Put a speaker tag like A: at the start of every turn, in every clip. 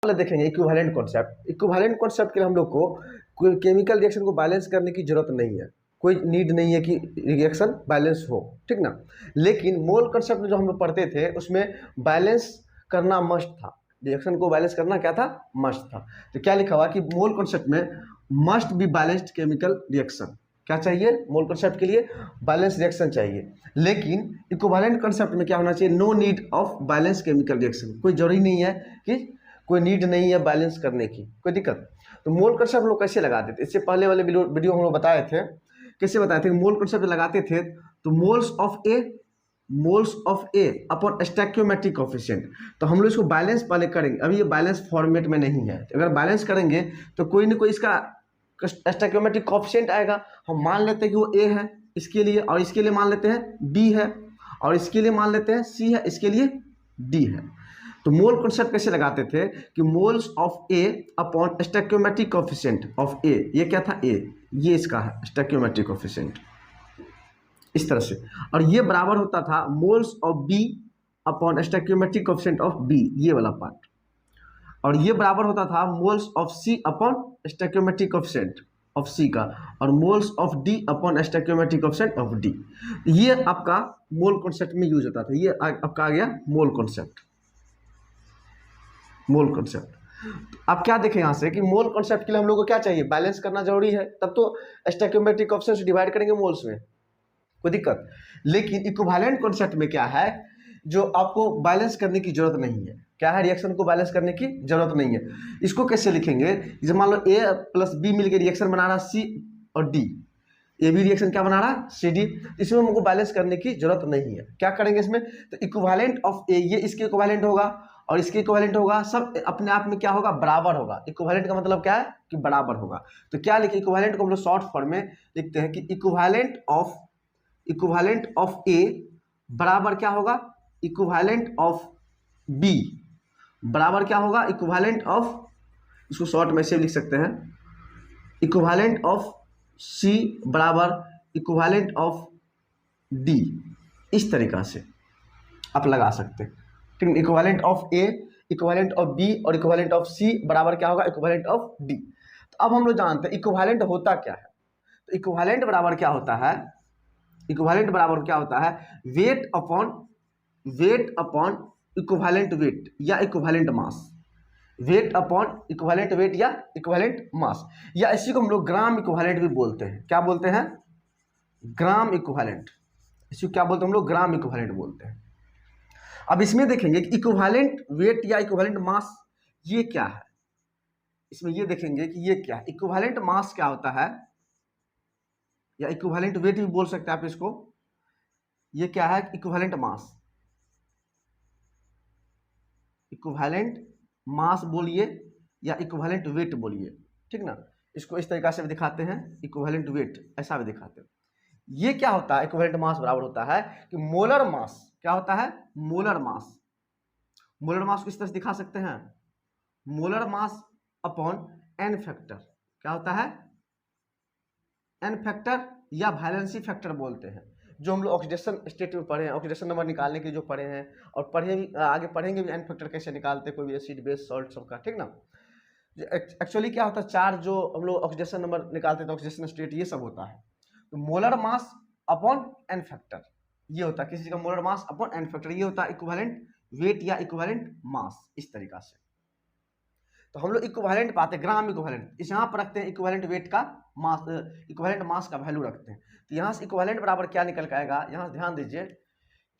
A: वाला देखेंगे equivalent concept. Equivalent concept के लिए हम लोग को कोई केमिकल रिएक्शन को बैलेंस करने की जरूरत नहीं है, कोई नीड नहीं है कि रिएक्शन बैलेंस हो, ठीक ना। लेकिन मोल कॉन्सेप्ट में जो हम लोग पढ़ते थे उसमें बैलेंस करना मस्ट था, रिएक्शन को बैलेंस करना क्या था, मस्ट था। तो क्या लिखा हुआ कि मोल कॉन्सेप्ट में must be balanced chemical reaction, क्या चाहिए मोल कॉन्सेप्ट के लिए, बैलेंस रिएक्शन चाहिए। लेकिन इक्विवेलेंट कॉन्सेप्ट में क्या होना चाहिए, no need of balance chemical reaction, कोई जरूरी नहीं है कि कोई नीड नहीं है बैलेंस करने की, कोई दिक्कत। तो मोल कॉन्सेप्ट लोग कैसे लगाते थे, इससे पहले वाले वीडियो हम लोग बताए थे, कैसे बताए थे। मोल कॉन्सेप्ट लगाते थे तो moles of A upon stoichiometric coefficient, तो हम लोग इसको बैलेंस पहले करेंगे। अभी ये बैलेंस फॉर्मेट में नहीं है, अगर बैलेंस करेंगे तो कोई ना कोई इसका स्टोइकियोमेट्रिक कोएफिशिएंट आएगा। हम मान लेते हैं कि वो ए है इसके लिए, और इसके लिए मान लेते हैं बी है, और इसके लिए मान लेते हैं सी है, इसके लिए डी है। तो मोल कॉन्सेप्ट कैसे लगाते थे कि moles of A upon stoichiometric coefficient of A, ये क्या था ए, ये इसका है स्टोइकियोमेट्रिक कोएफिशिएंट, इस तरह से। और ये बराबर होता था moles of B upon stoichiometric coefficient of B, ये वाला पार्ट। और ये बराबर होता था moles of C upon stoichiometric coefficient of C का, और moles of D upon stoichiometric coefficient of D. ये आपका मोल कॉन्सेप्ट में यूज होता था, ये आपका आ गया मोल कॉन्सेप्ट। मोल कॉन्सेप्ट अब क्या देखें यहाँ से कि मोल कॉन्सेप्ट के लिए हम लोग को क्या चाहिए, बैलेंस करना जरूरी है, तब तो स्टोइकियोमेट्रिक कोएफिशिएंट से डिवाइड करेंगे मोल्स में, कोई दिक्कत। लेकिन इक्विवेलेंट कॉन्सेप्ट में क्या है, जो आपको बैलेंस करने की जरूरत नहीं है, क्या है, रिएक्शन को बैलेंस करने की जरूरत नहीं है। इसको कैसे लिखेंगे, जैसे मान लो ए प्लस बी मिलकर रिएक्शन बना रहा सी और डी, ए भी रिएक्शन क्या बना रहा सी डी, इसमें हमको बैलेंस करने की जरूरत नहीं है। क्या करेंगे इसमें, तो इक्विवेलेंट ऑफ ए, ये इसके इक्विवेलेंट होगा और इसके इक्विवेलेंट होगा, सब अपने आप में क्या होगा, बराबर होगा। इक्विवेलेंट का मतलब क्या है कि बराबर होगा। तो क्या लिखे, इक्विवेलेंट को हम लोग शॉर्ट फॉर्म में लिखते हैं कि इक्विवेलेंट ऑफ ए बराबर क्या होगा, इक्विवेलेंट ऑफ बी बराबर क्या होगा, इक्विवेलेंट ऑफ, इसको शॉर्ट में से लिख सकते हैं, इक्विवेलेंट ऑफ सी बराबर इक्विवेलेंट ऑफ डी, इस तरीका से आप लगा सकते हैं। ठीक है, equivalent of A, equivalent of B और इक्विवेलेंट ऑफ सी बराबर क्या होगा, इक्विवेलेंट ऑफ डी। तो अब हम लोग जानते हैं इक्विवेलेंट होता क्या है। तो इक्विवेलेंट बराबर क्या होता है, इक्विवेलेंट बराबर क्या होता है, वेट अपॉन इक्विवेलेंट वेट या इक्विवेलेंट मास, वेट अपॉन इक्विवेलेंट वेट या इक्विवेलेंट मास, या इसी को हम लोग ग्राम इक्विवेलेंट भी बोलते हैं। क्या बोलते हैं, ग्राम इक्विवेलेंट, इसी को क्या बोलते हैं हम लोग, ग्राम इक्विवेलेंट बोलते हैं। अब इसमें देखेंगे कि इक्विवेलेंट वेट या इक्विवेलेंट मास ये क्या है, इसमें ये देखेंगे कि ये क्या है, इक्विवेलेंट मास क्या होता है, या इक्विवेलेंट वेट भी बोल सकते हैं आप इसको। ये क्या है, इक्विवेलेंट मास, इक्विवेलेंट मास बोलिए या इक्विवेलेंट वेट बोलिए, ठीक ना। इसको इस तरीका से भी दिखाते हैं, इक्विवेलेंट वेट ऐसा भी दिखाते हैं। ये क्या होता है, इक्विवेलेंट मास बराबर होता है कि मोलर मास, क्या होता है, मोलर मास। मोलर मास को इस तरह से दिखा सकते हैं, molar mass upon N factor, क्या होता है, एन फैक्टर या वैलेंसी फैक्टर बोलते हैं, जो हम लोग ऑक्सीडेशन स्टेट में पढ़े हैं, ऑक्सीडेशन नंबर निकालने के जो पढ़े हैं, और पढ़े भी आगे पढ़ेंगे भी एन फैक्टर कैसे निकालते हैं कोई भी एसिड बेस सॉल्ट सबका, ठीक ना। एक्चुअली क्या होता है, चार जो हम लोग ऑक्सीडेशन नंबर निकालते हैं, ऑक्सीडेशन स्टेट ये सब होता है। तो molar mass upon N factor ये होता है, किसी का molar mass upon N factor ये होता है इक्विवेलेंट वेट या इक्विवेलेंट मास, इस तरीका से। तो हम लोग इक्विवेलेंट पाते हैं, ग्राम इक्विवेलेंट, इस यहाँ पर रखते हैं इक्विवेलेंट वेट का मास, इक्विवेलेंट मास का वैल्यू रखते हैं। तो यहाँ से इक्विवेलेंट बराबर क्या निकल के आएगा, यहाँ से ध्यान दीजिए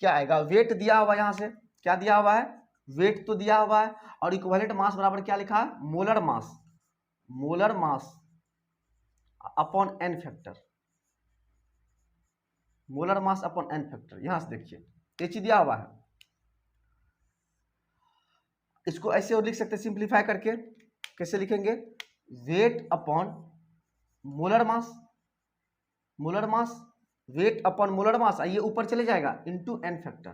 A: क्या आएगा, वेट दिया हुआ, यहाँ से क्या दिया हुआ है, वेट तो दिया हुआ है, और इक्विवेलेंट मास बराबर क्या लिखा है, molar mass upon N factor, molar mass upon N factor. यहां से देखिए ये चीज दिया हुआ है, इसको ऐसे और लिख सकते हैं सिंप्लीफाई करके। कैसे लिखेंगे, weight upon molar mass, weight upon molar mass, ये ऊपर चले जाएगा इनटू एन फैक्टर,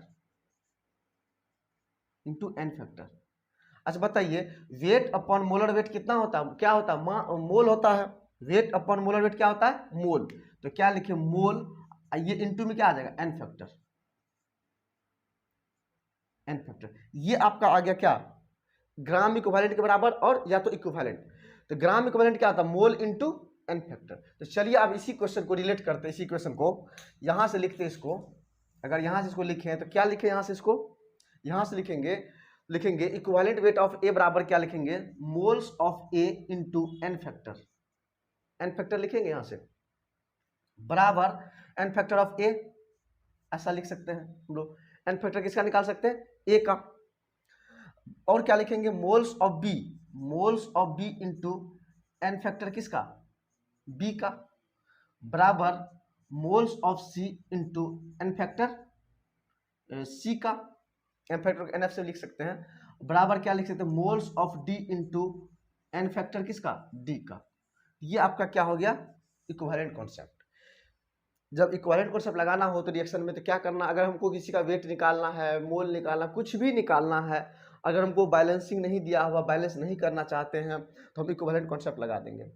A: अच्छा बताइए, वेट अपॉन मोलर वेट कितना होता है, क्या होता है, मोल होता है। वेट अपॉन मोलर वेट क्या होता है, मोल। तो क्या लिखे, मोल, ये इनटू में क्या आ जाएगा, एन फैक्टर, ये आपका आ गया क्या, ग्राम इक्विवेलेंट के बराबर और या तो इक्विवेलेंट। तो ग्राम इक्विवेलेंट क्या होता है, मोल इनटू एन फैक्टर। तो चलिए अब इसी क्वेश्चन को रिलेट करते हैं, इसी क्वेश्चन को यहां से लिखते हैं इसको। अगर यहां से इसको लिखे हैं तो क्या लिखे, यहां से इसको यहां से लिखेंगे इक्विवेलेंट वेट ऑफ ए बराबर क्या लिखेंगे, moles of A into N factor. N factor लिखेंगे यहां से बराबर एन फैक्टर ऑफ ए, ऐसा लिख सकते हैं हम लोग। एन फैक्टर किसका निकाल सकते हैं, ए का। और क्या लिखेंगे, moles of B into N factor किसका, बी का, बराबर moles of C into N factor C का। एन फैक्टर एन एफ से लिख सकते हैं, बराबर क्या लिख सकते हैं, moles of D into N factor किसका, डी का। ये आपका क्या हो गया, इक्विवेलेंट कॉन्सेप्ट। जब इक्विवेलेंट कॉन्सेप्ट लगाना हो तो रिएक्शन में तो क्या करना, अगर हमको किसी का वेट निकालना है, मोल निकालना, कुछ भी निकालना है, अगर हमको बैलेंसिंग नहीं दिया हुआ, बैलेंस नहीं करना चाहते हैं, तो हम इक्विवेलेंट कॉन्सेप्ट लगा देंगे।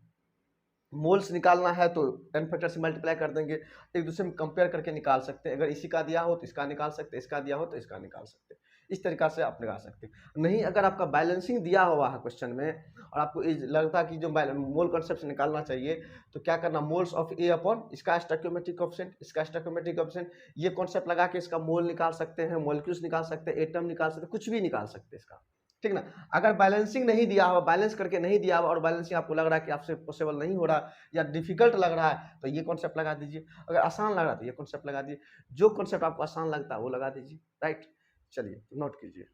A: मोल्स निकालना है तो एन फैक्टर से मल्टीप्लाई कर देंगे, एक दूसरे में कंपेयर करके निकाल सकते हैं। अगर इसी का दिया हो तो इसका निकाल सकते हैं, इसका दिया हो तो इसका निकाल सकते हैं। इस तरीका से आप निकाल सकते हैं। नहीं, अगर आपका बैलेंसिंग दिया हुआ है क्वेश्चन में और आपको लगता है कि जो मोल कॉन्सेप्ट से निकालना चाहिए, तो क्या करना, मोल्स ऑफ ए अपॉन इसका स्टोइकियोमेट्रिक कोएफिशिएंट, इसका स्टोइकियोमेट्रिक कोएफिशिएंट, ये कॉन्सेप्ट लगा के इसका मोल निकाल सकते हैं, मॉलिक्यूल्स निकाल सकते हैं, एटम निकाल सकते हैं, कुछ भी निकाल सकते हैं इसका, ठीक ना। अगर बैलेंसिंग नहीं दिया हुआ, बैलेंस करके नहीं दिया हुआ और बैलेंसिंग आपको लग रहा है कि आपसे पॉसिबल नहीं हो रहा या डिफिकल्ट लग रहा है, तो ये कॉन्सेप्ट लगा दीजिए। अगर आसान लग रहा है तो ये कॉन्सेप्ट लगा दीजिए। जो कॉन्सेप्ट आपको आसान लगता है वो लगा दीजिए, राइट। चलिए नोट कीजिए।